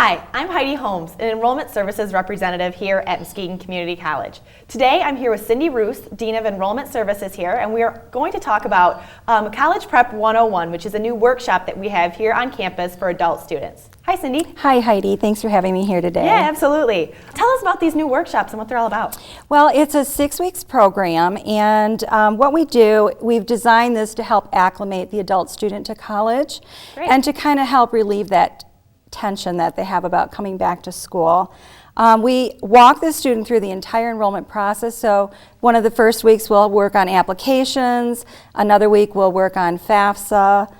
Hi, I'm Heidi Holmes, an Enrollment Services representative here at Muskegon Community College. Today I'm here with Cindy Roos, Dean of Enrollment Services here, and we are going to talk about College Prep 101, which is a new workshop that we have here on campus for adult students. Hi, Cindy. Hi, Heidi. Thanks for having me here today. Yeah, absolutely. Tell us about these new workshops and what they're all about. Well, it's a 6-week program, and what we do, we've designed this to help acclimate the adult student to college. Great. And to kind of help relieve that tension that they have about coming back to school. We walk the student through the entire enrollment process. So one of the first weeks we'll work on applications, another week we'll work on FAFSA,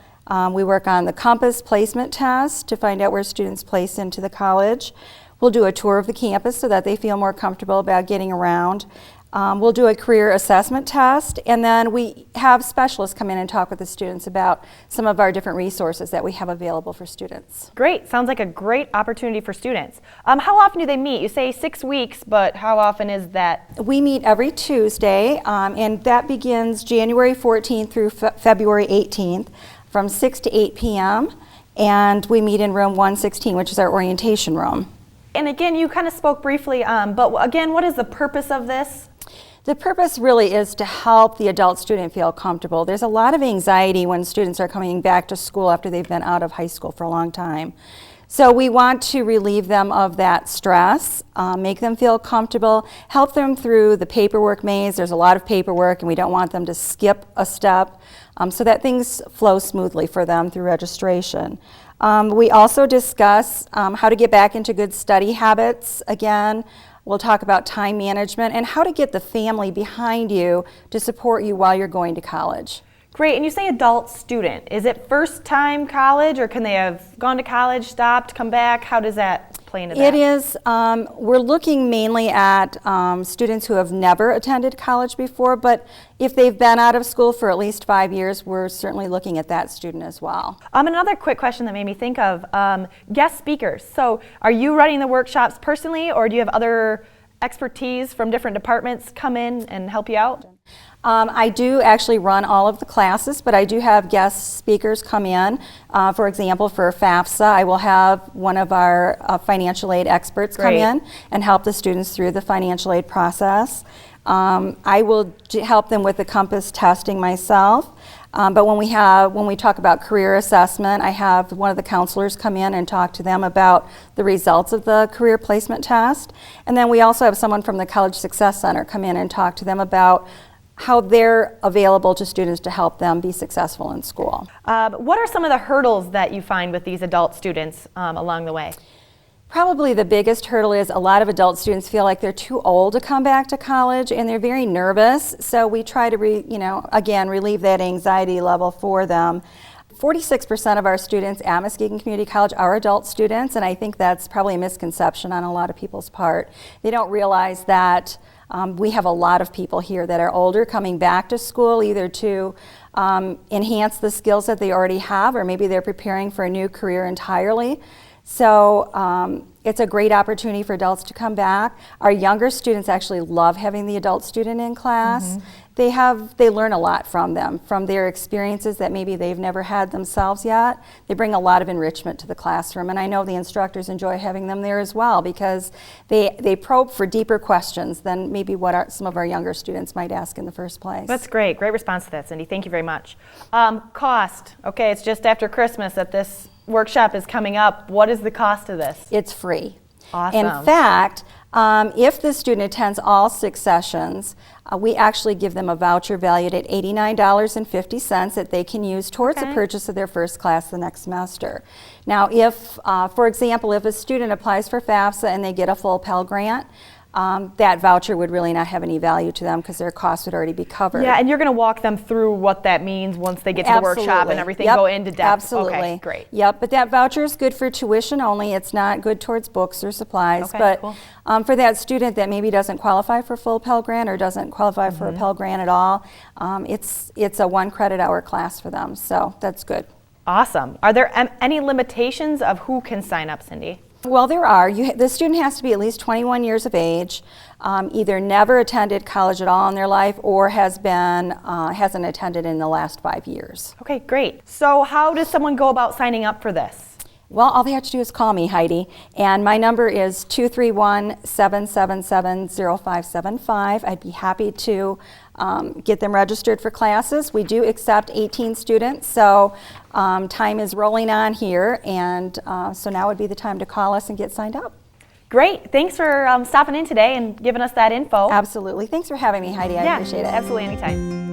we work on the Compass placement test to find out where students place into the college. We'll do a tour of the campus so that they feel more comfortable about getting around. We'll do a career assessment test, and then we have specialists come in and talk with the students about some of our different resources that we have available for students. Great. Sounds like a great opportunity for students. How often do they meet? You say 6 weeks, but how often is that? We meet every Tuesday, and that begins January 14th through February 18th from 6 to 8 p.m., and we meet in room 116, which is our orientation room. And again, you kind of spoke briefly, but again, what is the purpose of this? The purpose really is to help the adult student feel comfortable. There's a lot of anxiety when students are coming back to school after they've been out of high school for a long time. So we want to relieve them of that stress, make them feel comfortable, help them through the paperwork maze. There's a lot of paperwork and we don't want them to skip a step, so that things flow smoothly for them through registration. We also discuss how to get back into good study habits again. We'll talk about time management and how to get the family behind you to support you while you're going to college. Great. And you say adult student. Is it first time college, or can they have gone to college, stopped, come back? How does that play into that? It is, we're looking mainly at students who have never attended college before, but if they've been out of school for at least 5 years, we're certainly looking at that student as well. Another quick question that made me think of, guest speakers. So are you running the workshops personally, or do you have other expertise from different departments come in and help you out? I do actually run all of the classes, but I do have guest speakers come in. For example, for FAFSA, I will have one of our financial aid experts come in and help the students through the financial aid process. I will help them with the Compass testing myself. But when we talk about career assessment, I have one of the counselors come in and talk to them about the results of the career placement test. And then we also have someone from the College Success Center come in and talk to them about how they're available to students to help them be successful in school. What are some of the hurdles that you find with these adult students along the way? Probably the biggest hurdle is a lot of adult students feel like they're too old to come back to college and they're very nervous. So we try to, relieve that anxiety level for them. 46% of our students at Muskegon Community College are adult students, and I think that's probably a misconception on a lot of people's part. They don't realize that we have a lot of people here that are older coming back to school either to enhance the skills that they already have, or maybe they're preparing for a new career entirely. So it's a great opportunity for adults to come back. Our younger students actually love having the adult student in class. Mm-hmm. They learn a lot from them, from their experiences that maybe they've never had themselves yet. They bring a lot of enrichment to the classroom, and I know the instructors enjoy having them there as well because they probe for deeper questions than maybe what some of our younger students might ask in the first place. That's great. Great response to that, Cindy. Thank you very much. Cost. Okay, it's just after Christmas that this workshop is coming up. What is the cost of this? It's free. Awesome. In fact, if the student attends all 6 sessions, we actually give them a voucher valued at $89.50 that they can use towards the purchase of their first class the next semester. Now, if, for example, if a student applies for FAFSA and they get a full Pell Grant, that voucher would really not have any value to them because their costs would already be covered. Yeah, and you're going to walk them through what that means once they get to the workshop and everything, go into depth. Absolutely. Okay, great. Yep, but that voucher is good for tuition only. It's not good towards books or supplies. But for that student that maybe doesn't qualify for full Pell Grant or doesn't qualify for a Pell Grant at all, it's a 1 credit hour class for them, so that's good. Awesome. Are there any limitations of who can sign up, Cindy? Well, there are. The student has to be at least 21 years of age, either never attended college at all in their life, or hasn't attended in the last 5 years. Okay, great. So how does someone go about signing up for this? Well, all they have to do is call me, Heidi, and my number is 231-777-0575. I'd be happy to get them registered for classes. We do accept 18 students, so time is rolling on here, and so now would be the time to call us and get signed up. Great. Thanks for stopping in today and giving us that info. Absolutely. Thanks for having me, Heidi. I appreciate it. Absolutely, anytime.